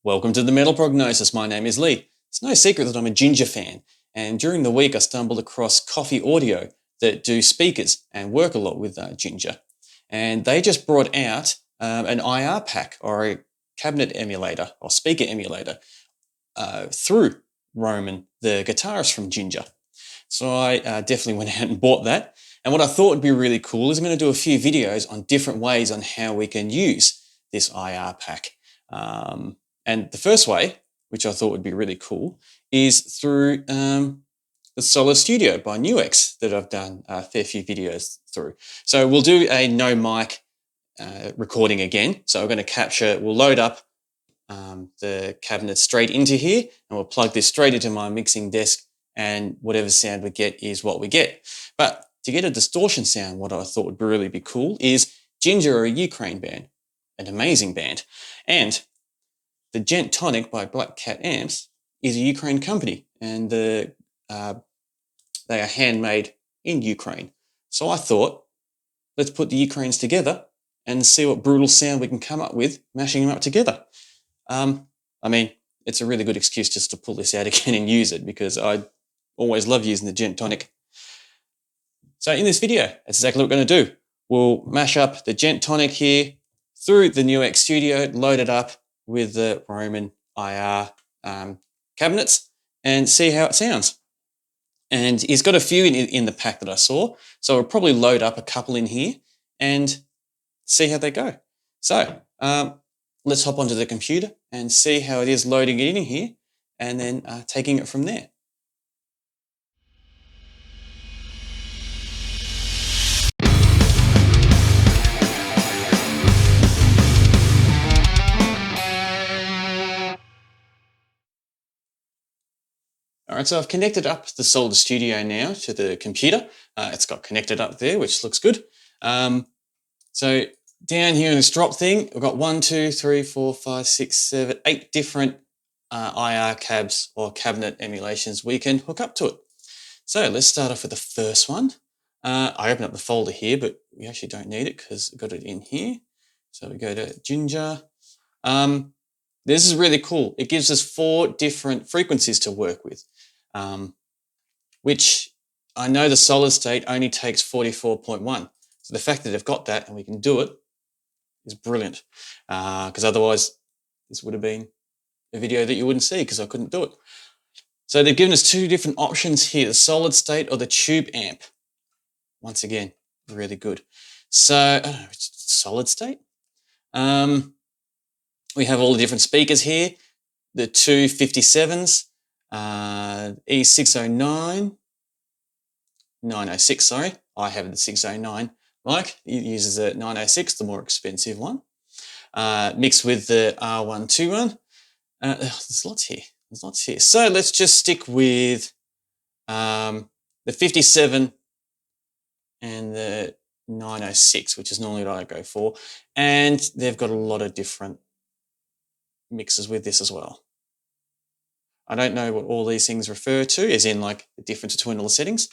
Welcome to the Metal Prognosis. My name is Lee. It's no secret that I'm a Jinjer fan, and during the week I stumbled across Coffee Audio that do speakers and work a lot with Jinjer. And they just brought out an IR pack, or a cabinet emulator or speaker emulator through Roman, the guitarist from Jinjer. So I definitely went out and bought that. And what I thought would be really cool is I'm going to do a few videos on different ways on how we can use this IR pack. And the first way, which I thought would be really cool, is through the Solid Studio by Nux that I've done a fair few videos through. So we'll do a no mic recording again. So we're going to we'll load up the cabinet straight into here, and we'll plug this straight into my mixing desk, and whatever sound we get is what we get. But to get a distortion sound, what I thought would really be cool is Jinjer are a Ukraine band, an amazing band. And the Djenttonic by Black Cat Amps is a Ukraine company, and they are handmade in Ukraine. So I thought, let's put the Ukraines together and see what brutal sound we can come up with, mashing them up together. I mean, it's a really good excuse just to pull this out again and use it, because I always love using the Djenttonic. So in this video, that's exactly what we're going to do. We'll mash up the Djenttonic here through the Nux Studio, load it up with the Roman IR cabinets, and see how it sounds. And he's got a few in the pack that I saw, so we'll probably load up a couple in here and see how they go. So let's hop onto the computer and see how it is loading it in here, and then taking it from there. All right, so I've connected up the Solid Studio now to the computer. It's got connected up there, which looks good. So down here in this drop thing, we've got 1, 2, 3, 4, 5, 6, 7, 8 different IR cabs or cabinet emulations we can hook up to it. So let's start off with the first one. I opened up the folder here, but we actually don't need it because we've got it in here. So we go to Jinjer. This is really cool. It gives us 4 different frequencies to work with, which I know the solid state only takes 44.1. So the fact that they've got that and we can do it is brilliant, because otherwise this would have been a video that you wouldn't see because I couldn't do it. So they've given us 2 different options here, the solid state or the tube amp. Once again, really good. So, I don't know, solid state. We have all the different speakers here, the 2 57s, E609, 906, sorry. I have the 609 mic. It uses a 906, the more expensive one, mixed with the R121. There's lots here. There's lots here. So let's just stick with the 57 and the 906, which is normally what I go for. And they've got a lot of different mixes with this as well. I don't know what all these things refer to, as in like the difference between all the settings.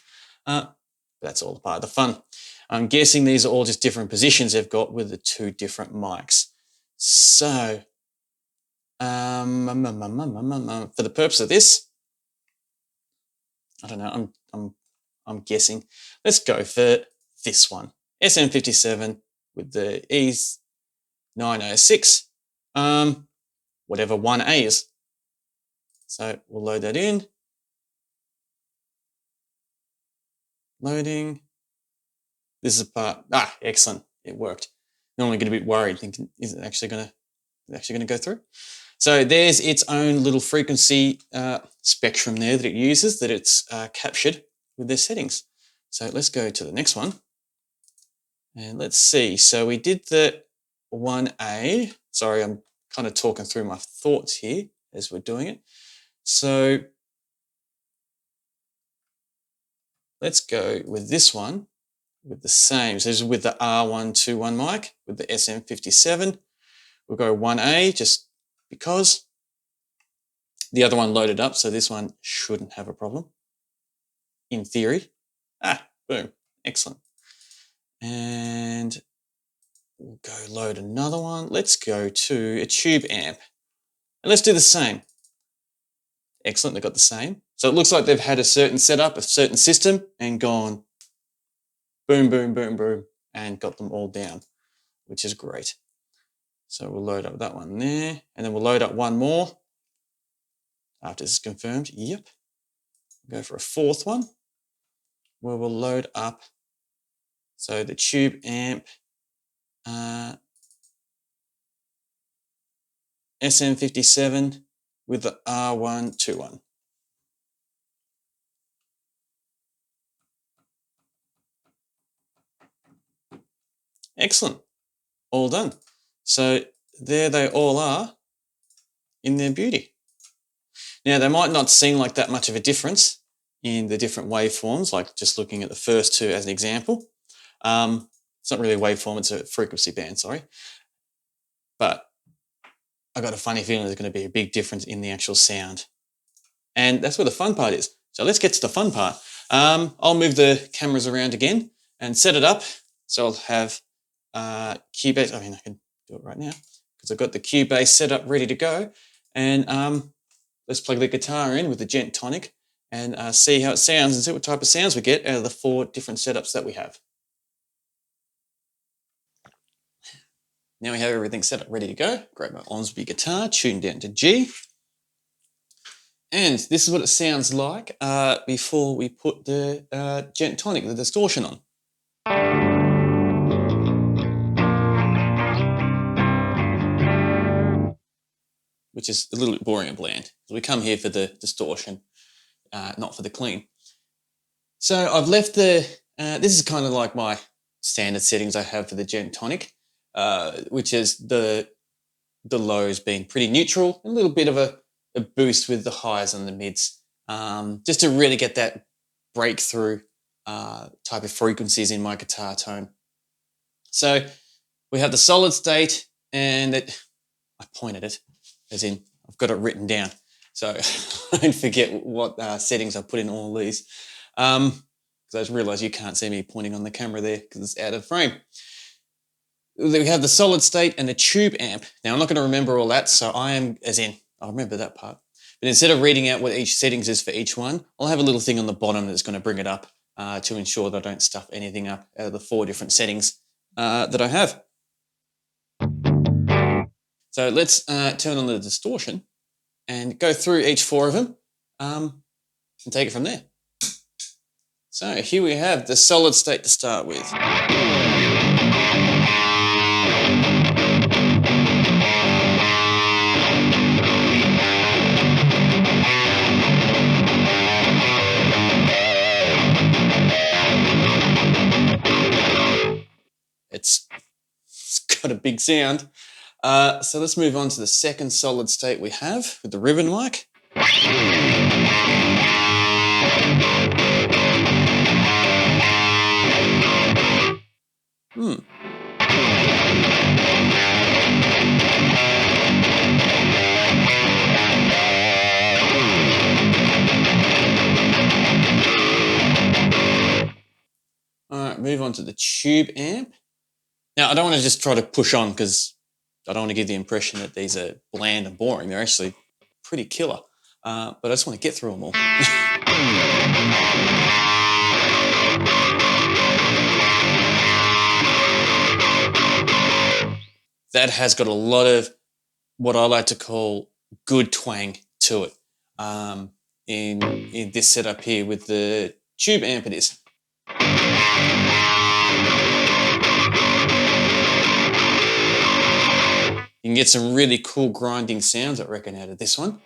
But that's all part of the fun. I'm guessing these are all just different positions they've got with the 2 different mics. So, for the purpose of this, I don't know, I'm guessing. Let's go for this one. SM57 with the E906, whatever 1A is. So we'll load that in. Loading. This is a part. Excellent. It worked. Normally get a bit worried, thinking, is it actually gonna go through? So there's its own little frequency spectrum there that it uses, that it's captured with their settings. So let's go to the next one. And let's see. So we did the 1A. Sorry, I'm kind of talking through my thoughts here as we're doing it. So let's go with this one with the same. So this is with the R121 mic with the SM57. We'll go 1A just because. The other one loaded up, so this one shouldn't have a problem, in theory. Boom, excellent. And we'll go load another one. Let's go to a tube amp. And let's do the same. Excellent, they've got the same. So it looks like they've had a certain setup, a certain system, and gone boom, boom, boom, boom, and got them all down, which is great. So we'll load up that one there, and then we'll load up one more after this is confirmed. Yep. Go for a fourth one where we'll load up, so the tube amp SM57 with the R121. Excellent. All done. So there they all are in their beauty. Now, they might not seem like that much of a difference in the different waveforms, like just looking at the first two as an example. It's not really a waveform, it's a frequency band, sorry. But I got a funny feeling there's going to be a big difference in the actual sound. And that's where the fun part is. So let's get to the fun part. I'll move the cameras around again and set it up. So I'll have Cubase. I mean, I can do it right now because I've got the Cubase set up ready to go. And let's plug the guitar in with the Djenttonic and see how it sounds and see what type of sounds we get out of the 4 different setups that we have. Now we have everything set up ready to go. Grab my Onsby guitar, tune down to G. And this is what it sounds like before we put the Djenttonic, the distortion on. Which is a little bit boring and bland. So we come here for the distortion, not for the clean. So I've left the, this is kind of like my standard settings I have for the Djenttonic, which is the lows being pretty neutral, a little bit of a boost with the highs and the mids, just to really get that breakthrough type of frequencies in my guitar tone. So we have the solid state, and I pointed it, as in I've got it written down, so I don't forget what settings I put in all these, because I just realised you can't see me pointing on the camera there because it's out of frame. We have the solid state and the tube amp. Now I'm not going to remember all that, so I'll remember that part. But instead of reading out what each settings is for each one, I'll have a little thing on the bottom that's going to bring it up to ensure that I don't stuff anything up out of the 4 different settings that I have. So let's turn on the distortion and go through each 4 of them and take it from there. So here we have the solid state to start with. It's got a big sound. So let's move on to the second solid state we have with the ribbon mic. All right, move on to the tube amp. Now, I don't want to just try to push on because I don't want to give the impression that these are bland and boring. They're actually pretty killer, but I just want to get through them all. That has got a lot of what I like to call good twang to it in this setup here with the tube amp it is. You can get some really cool grinding sounds, I reckon, out of this one.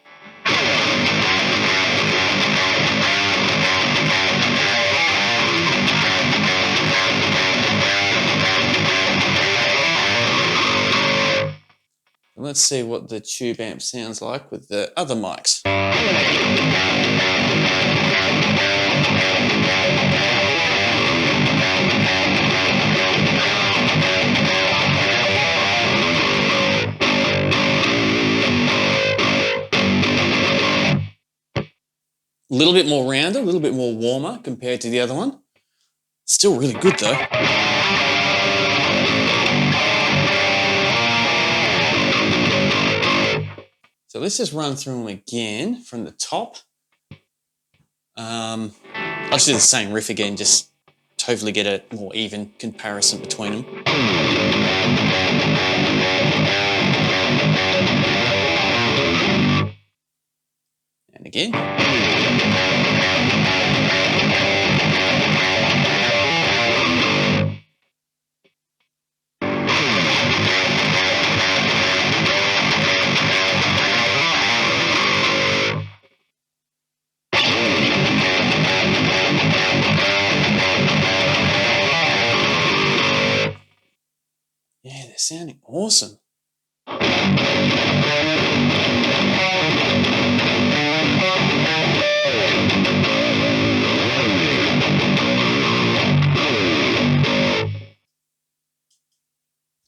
Let's see what the tube amp sounds like with the other mics. A little bit more rounder, a little bit more warmer compared to the other one. Still really good though. So let's just run through them again from the top. I'll just do the same riff again, just to hopefully get a more even comparison between them. And again. Yeah, they're sounding awesome.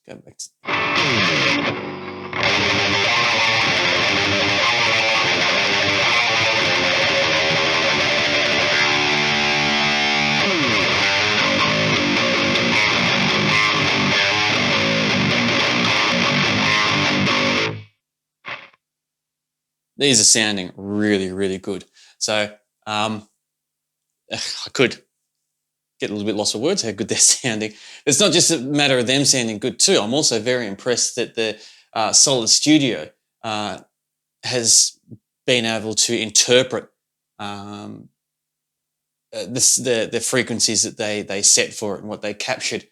Go back to... These are sounding really, really good. So I could get a little bit lost for words how good they're sounding. It's not just a matter of them sounding good too. I'm also very impressed that the Solid Studio has been able to interpret the frequencies that they set for it and what they captured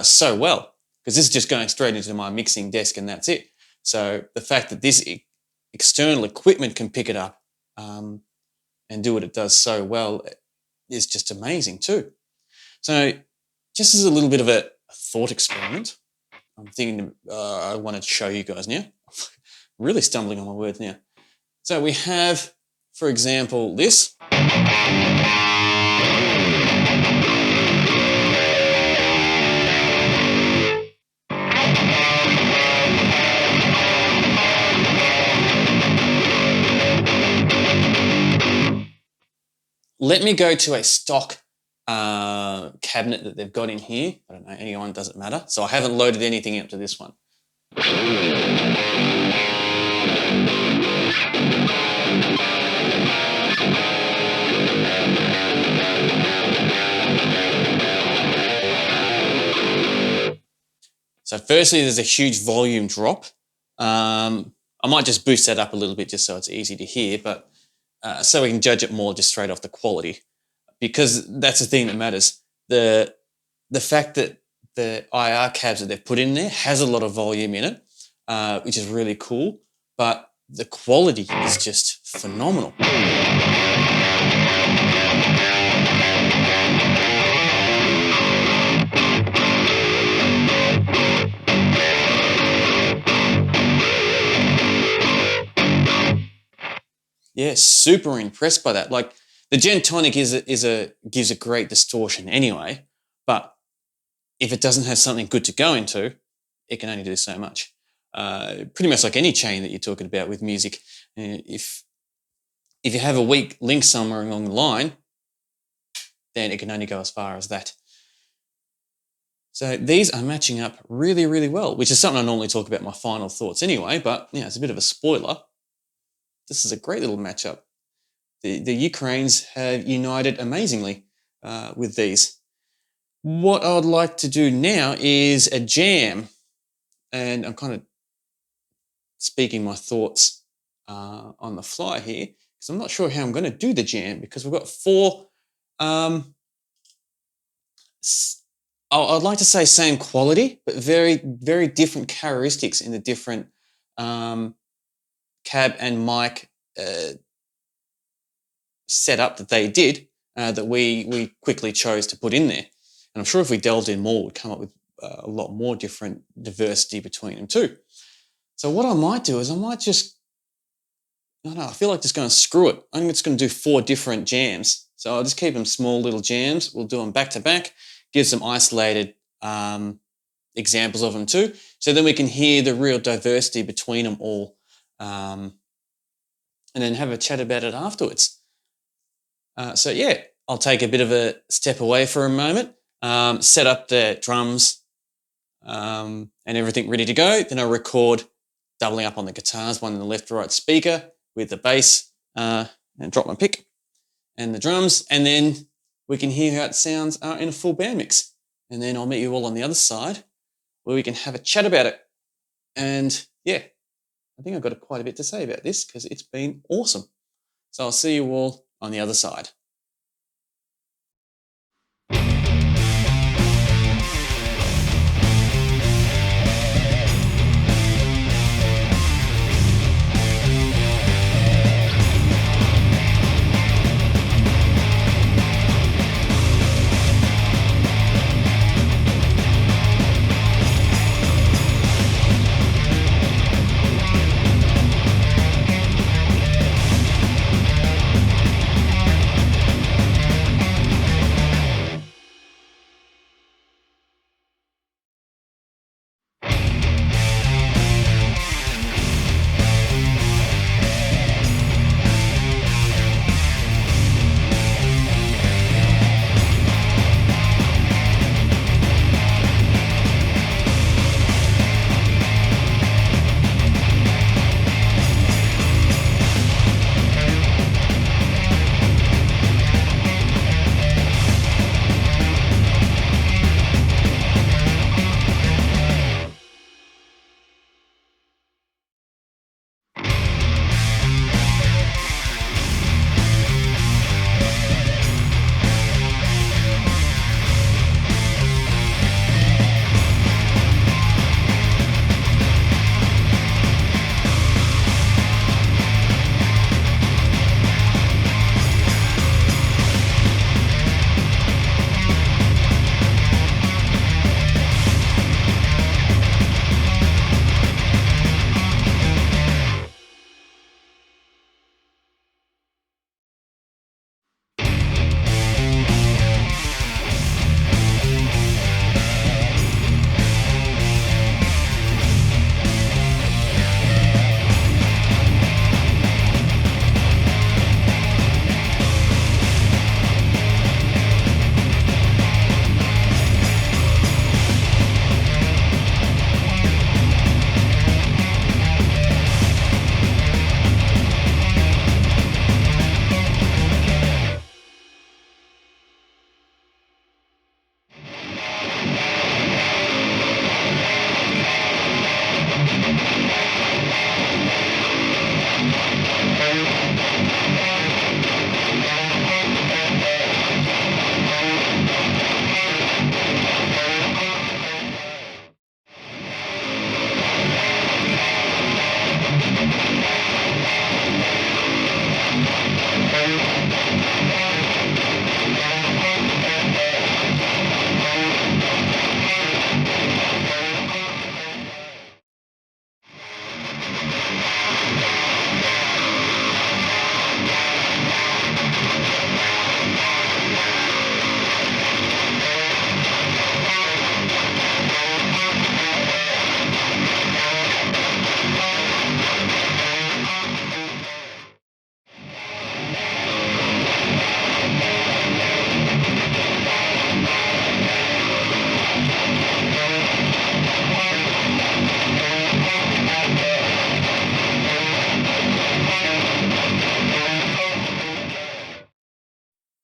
so well, because this is just going straight into my mixing desk and that's it. So the fact that this external equipment can pick it up and do what it does so well is just amazing too. So just as a little bit of a thought experiment, I'm thinking I wanted to show you guys now. I'm really stumbling on my words now. So we have, for example, this. Let me go to a stock cabinet that they've got in here. I don't know, anyone, doesn't matter. So I haven't loaded anything up to this one. So firstly, there's a huge volume drop. I might just boost that up a little bit just so it's easy to hear, but so we can judge it more just straight off the quality, because that's the thing that matters. The fact that the IR cabs that they've put in there has a lot of volume in it, which is really cool, but the quality is just phenomenal. Yeah, super impressed by that. Like the Djenttonic gives a great distortion anyway, but if it doesn't have something good to go into, it can only do so much. Pretty much like any chain that you're talking about with music. If you have a weak link somewhere along the line, then it can only go as far as that. So these are matching up really, really well, which is something I normally talk about in my final thoughts anyway, but yeah, it's a bit of a spoiler. This is a great little matchup. The Ukrainians have united amazingly with these. What I would like to do now is a jam, and I'm kind of speaking my thoughts on the fly here, because I'm not sure how I'm going to do the jam, because we've got four, I'd like to say same quality, but very, very different characteristics in the different cab and mic setup that they did, that we quickly chose to put in there. And I'm sure if we delved in more, we'd come up with a lot more different diversity between them too. So what I might do is I might just, I don't know, I feel like just going to screw it. I'm just going to do 4 different jams. So I'll just keep them small little jams. We'll do them back to back, give some isolated examples of them too. So then we can hear the real diversity between them all, and then have a chat about it afterwards. So yeah, I'll take a bit of a step away for a moment, set up the drums and everything ready to go. Then I'll record doubling up on the guitars, one in the left right speaker with the bass and drop my pick and the drums, and then we can hear how it sounds in a full band mix. And then I'll meet you all on the other side where we can have a chat about it. And yeah, I think I've got quite a bit to say about this because it's been awesome. So I'll see you all on the other side.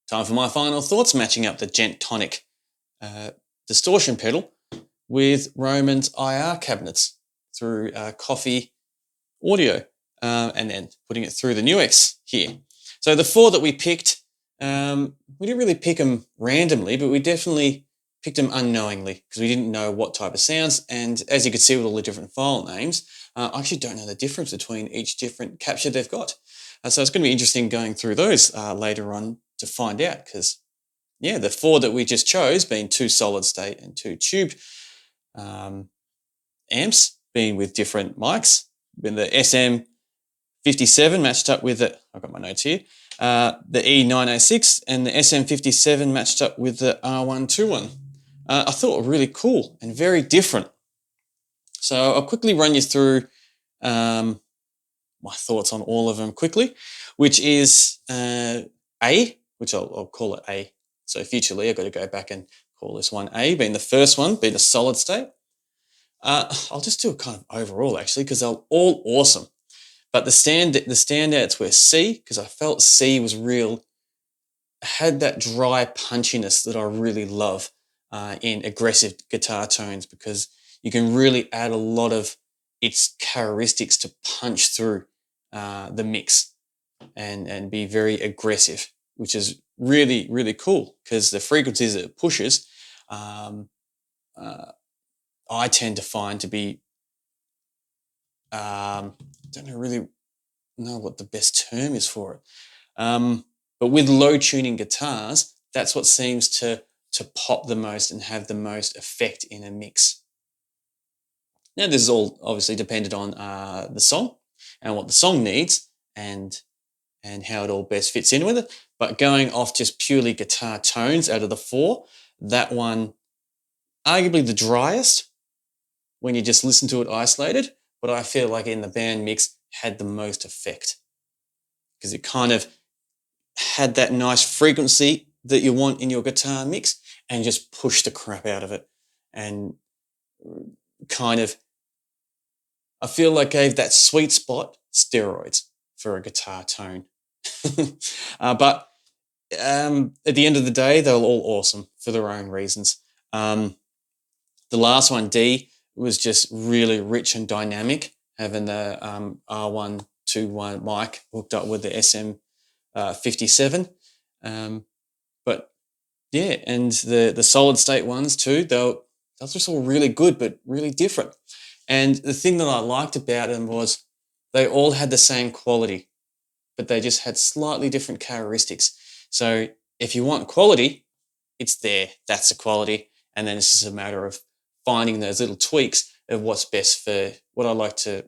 Time for my final thoughts, matching up the Djenttonic distortion pedal with Roman's IR cabinets through Coffee Audio and then putting it through the Nux here. So the four that we picked, we didn't really pick them randomly, but we definitely picked them unknowingly because we didn't know what type of sounds. And as you can see with all the different file names, I actually don't know the difference between each different capture they've got. So it's going to be interesting going through those later on to find out because, yeah, the four that we just chose being 2 solid state and 2 tube amps being with different mics, when the SM57 matched up with it, I've got my notes here, the E906 and the SM57 matched up with the R121. I thought were really cool and very different. So I'll quickly run you through my thoughts on all of them quickly, which is A, which I'll call it A. So futurely, I've got to go back and call this one A, being the first one, being the solid state. I'll just do a kind of overall actually, because they're all awesome. But the standouts were C, because I felt C was real, had that dry punchiness that I really love in aggressive guitar tones, because you can really add a lot of its characteristics to punch through the mix and be very aggressive, which is really, really cool, because the frequencies that it pushes, um, uh, I tend to find to be, don't know really know what the best term is for it. But with low tuning guitars, that's what seems to pop the most and have the most effect in a mix. Now, this is all obviously dependent on the song and what the song needs, and how it all best fits in with it. But going off just purely guitar tones out of the four, that one, arguably the driest when you just listen to it isolated, but I feel like in the band mix had the most effect, because it kind of had that nice frequency that you want in your guitar mix and just push the crap out of it, and kind of, I feel like gave that sweet spot steroids for a guitar tone. But at the end of the day, they're all awesome for their own reasons. The last one, D, was just really rich and dynamic, having the R121 mic hooked up with the SM57. But yeah, and the solid state ones too, they're just all really good, but really different. And the thing that I liked about them was they all had the same quality, but they just had slightly different characteristics. So if you want quality, it's there. That's the quality. And then it's just a matter of finding those little tweaks of what's best for what I like to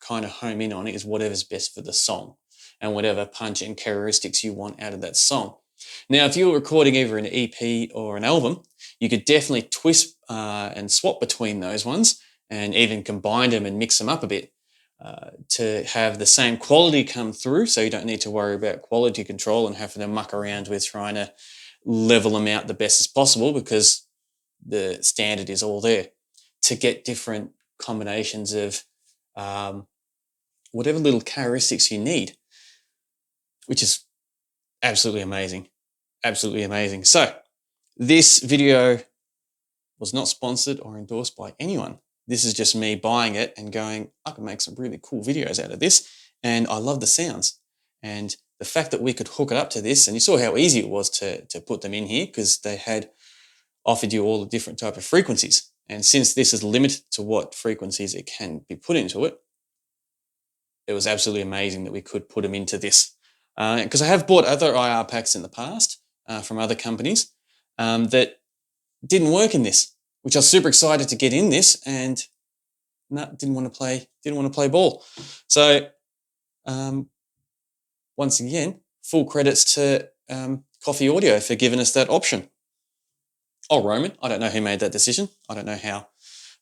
kind of home in on is whatever's best for the song and whatever punch and characteristics you want out of that song. Now, if you're recording either an EP or an album, you could definitely twist and swap between those ones and even combine them and mix them up a bit to have the same quality come through, so you don't need to worry about quality control and having to muck around with trying to level them out the best as possible, because the standard is all there to get different combinations of whatever little characteristics you need, which is absolutely amazing. Absolutely amazing. So this video was not sponsored or endorsed by anyone. This is just me buying it and going, I can make some really cool videos out of this. And I love the sounds. And the fact that we could hook it up to this, and you saw how easy it was to put them in here, because they had offered you all the different type of frequencies. And since this is limited to what frequencies it can be put into it, it was absolutely amazing that we could put them into this. Because I have bought other IR packs in the past from other companies that didn't work in this, which I was super excited to get in this, and didn't want to play ball. So once again, full credits to Coffee Audio for giving us that option. Oh, Roman, I don't know who made that decision. I don't know how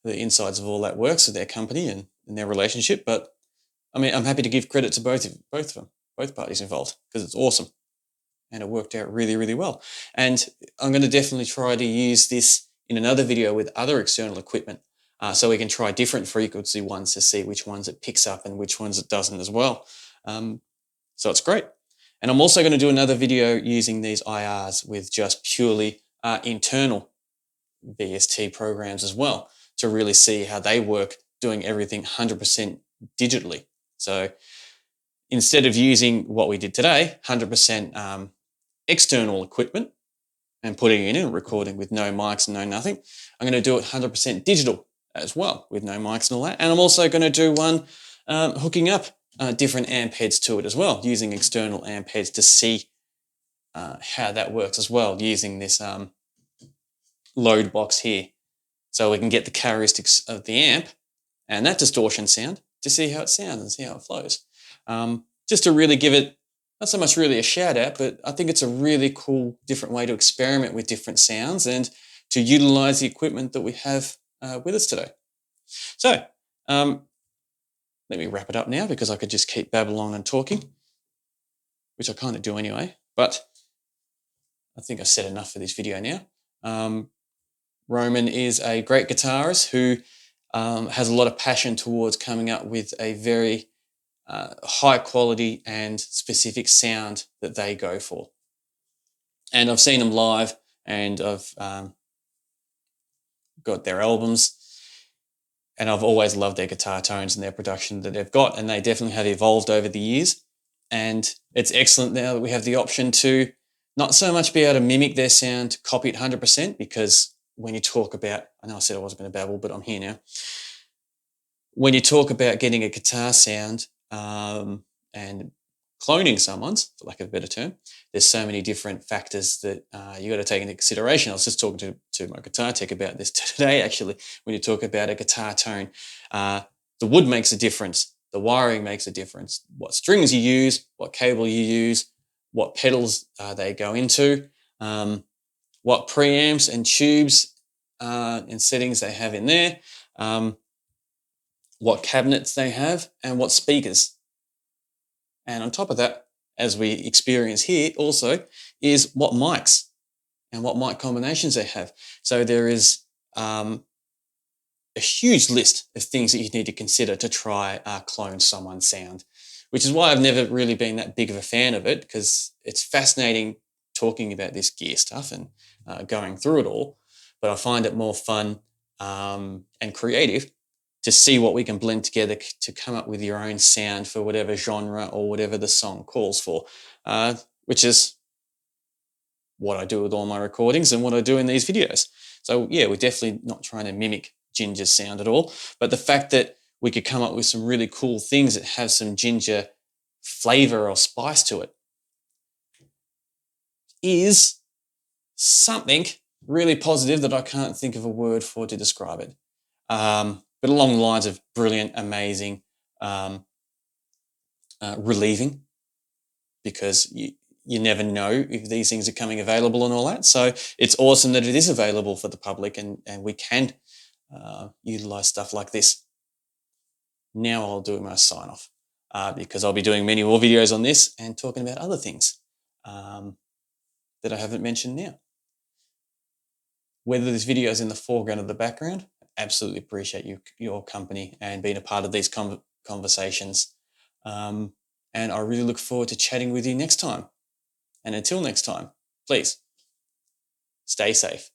the insides of all that works with their company and their relationship, but I mean, I'm happy to give credit to both of them, both parties involved, because it's awesome. And it worked out really, really well. And I'm going to definitely try to use this in another video with other external equipment, so we can try different frequency ones to see which ones it picks up and which ones it doesn't as well. So it's great. And I'm also going to do another video using these IRs with just purely internal VST programs as well, to really see how they work doing everything 100% digitally. So instead of using what we did today, 100% external equipment and putting it in and recording with no mics and no nothing, I'm going to do it 100% digital as well with no mics and all that. And I'm also going to do one hooking up different amp heads to it as well, using external amp heads to see how that works as well, using this load box here. So we can get the characteristics of the amp and that distortion sound to see how it sounds and see how it flows. Just to really give it, not so much really a shout out, but I think it's a really cool different way to experiment with different sounds and to utilize the equipment that we have with us today. So let me wrap it up now, because I could just keep babbling on and talking, which I kind of do anyway, but I think I've said enough for this video now. Roman is a great guitarist who has a lot of passion towards coming up with a very high quality and specific sound that they go for. And I've seen them live, and I've got their albums, and I've always loved their guitar tones and their production that they've got, and they definitely have evolved over the years. And it's excellent now that we have the option to not so much be able to mimic their sound, to copy it 100%, because when you talk about, I know I said I wasn't going to babble, but I'm here now. When you talk about getting a guitar sound and cloning someone's, for lack of a better term, there's so many different factors that you got to take into consideration. I was just talking to my guitar tech about this today, actually. When you talk about a guitar tone, the wood makes a difference. The wiring makes a difference. What strings you use, what cable you use, what pedals they go into, what preamps and tubes and settings they have in there, what cabinets they have, and what speakers. And on top of that, as we experience here also, is what mics and what mic combinations they have. So there is a huge list of things that you need to consider to try clone someone's sound, which is why I've never really been that big of a fan of it, because it's fascinating talking about this gear stuff and going through it all. But I find it more fun and creative to see what we can blend together to come up with your own sound for whatever genre or whatever the song calls for, which is what I do with all my recordings and what I do in these videos. So yeah, we're definitely not trying to mimic Jinjer's sound at all, but the fact that we could come up with some really cool things that have some Jinjer flavor or spice to it is something really positive that I can't think of a word for to describe it. But along the lines of brilliant, amazing, relieving, because you never know if these things are coming available and all that. So it's awesome that it is available for the public and we can utilize stuff like this. Now I'll do my sign off because I'll be doing many more videos on this and talking about other things that I haven't mentioned now. Whether this video is in the foreground or the background, I absolutely appreciate your company and being a part of these conversations. And I really look forward to chatting with you next time. And until next time, please stay safe.